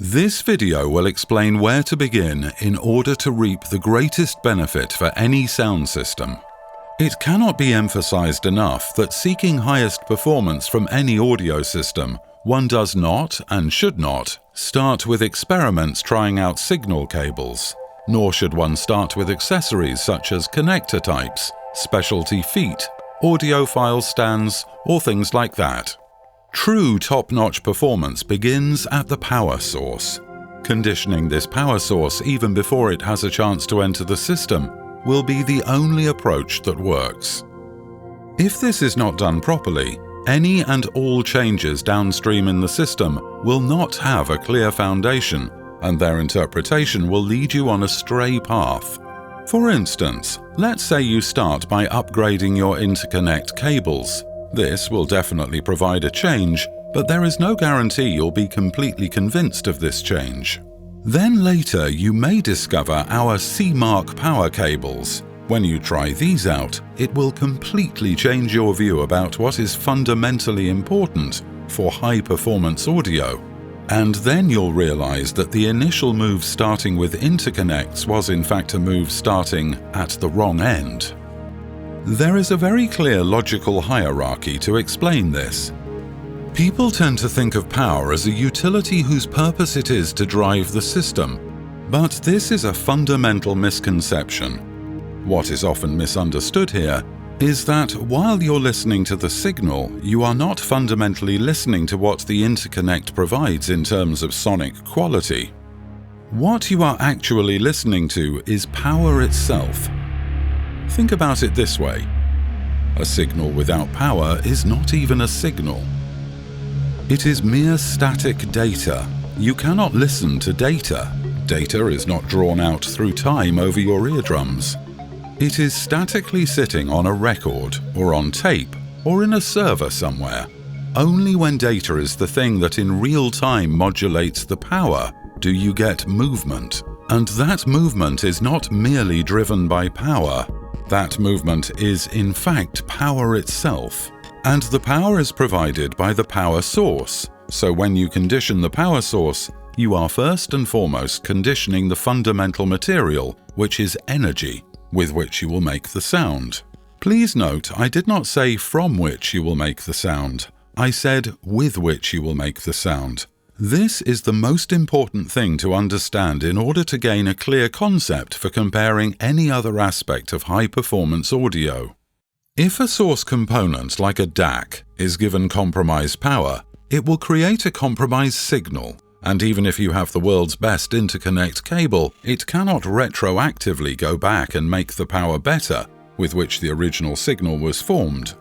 This video will explain where to begin in order to reap the greatest benefit for any sound system. It cannot be emphasized enough that seeking highest performance from any audio system, one does not, and should not, start with experiments trying out signal cables, nor should one start with accessories such as connector types, specialty feet, audiophile stands, or things like that. True top-notch performance begins at the power source. Conditioning this power source even before it has a chance to enter the system will be the only approach that works. If this is not done properly, any and all changes downstream in the system will not have a clear foundation, and their interpretation will lead you on a stray path. For instance, let's say you start by upgrading your interconnect cables. This will definitely provide a change, but there is no guarantee you'll be completely convinced of this change. Then later you may discover our C-Mark power cables. When you try these out, it will completely change your view about what is fundamentally important for high-performance audio. And then you'll realize that the initial move starting with interconnects was in fact a move starting at the wrong end. There is a very clear logical hierarchy to explain this. People tend to think of power as a utility whose purpose it is to drive the system, but this is a fundamental misconception. What is often misunderstood here is that while you're listening to the signal, you are not fundamentally listening to what the interconnect provides in terms of sonic quality. What you are actually listening to is power itself. Think about it this way. A signal without power is not even a signal. It is mere static data. You cannot listen to data. Data is not drawn out through time over your eardrums. It is statically sitting on a record, or on tape, or in a server somewhere. Only when data is the thing that in real time modulates the power do you get movement. And that movement is not merely driven by power. That movement is in fact power itself. And the power is provided by the power source. So when you condition the power source, you are first and foremost conditioning the fundamental material, which is energy, with which you will make the sound. Please note, I did not say from which you will make the sound. I said with which you will make the sound. This is the most important thing to understand in order to gain a clear concept for comparing any other aspect of high-performance audio. If a source component like a DAC is given compromised power, it will create a compromised signal, and even if you have the world's best interconnect cable, it cannot retroactively go back and make the power better with which the original signal was formed.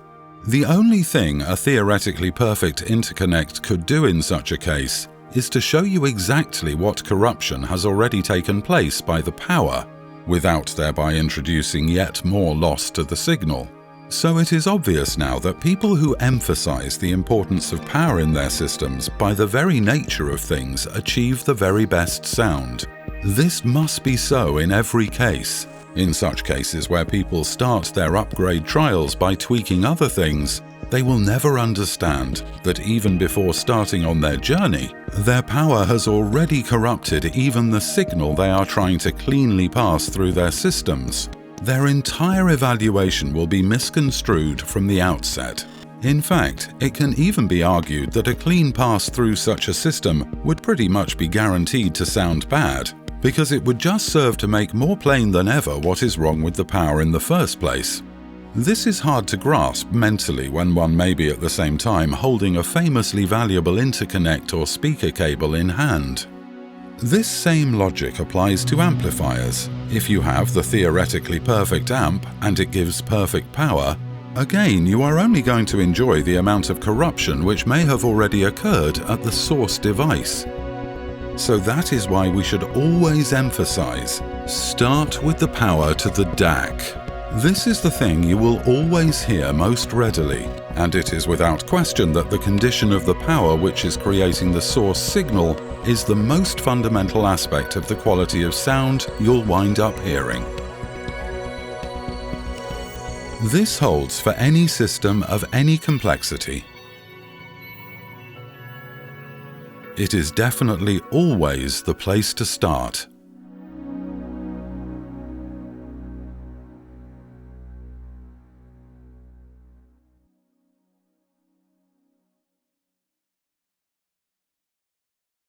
The only thing a theoretically perfect interconnect could do in such a case is to show you exactly what corruption has already taken place by the power, without thereby introducing yet more loss to the signal. So it is obvious now that people who emphasize the importance of power in their systems by the very nature of things achieve the very best sound. This must be so in every case. In such cases where people start their upgrade trials by tweaking other things, they will never understand that even before starting on their journey, their power has already corrupted even the signal they are trying to cleanly pass through their systems. Their entire evaluation will be misconstrued from the outset. In fact, it can even be argued that a clean pass through such a system would pretty much be guaranteed to sound bad, because it would just serve to make more plain than ever what is wrong with the power in the first place. This is hard to grasp mentally when one may be at the same time holding a famously valuable interconnect or speaker cable in hand. This same logic applies to amplifiers. If you have the theoretically perfect amp and it gives perfect power, again you are only going to enjoy the amount of corruption which may have already occurred at the source device. So that is why we should always emphasize, start with the power to the DAC. This is the thing you will always hear most readily, and it is without question that the condition of the power which is creating the source signal is the most fundamental aspect of the quality of sound you'll wind up hearing. This holds for any system of any complexity. it is definitely always the place to start.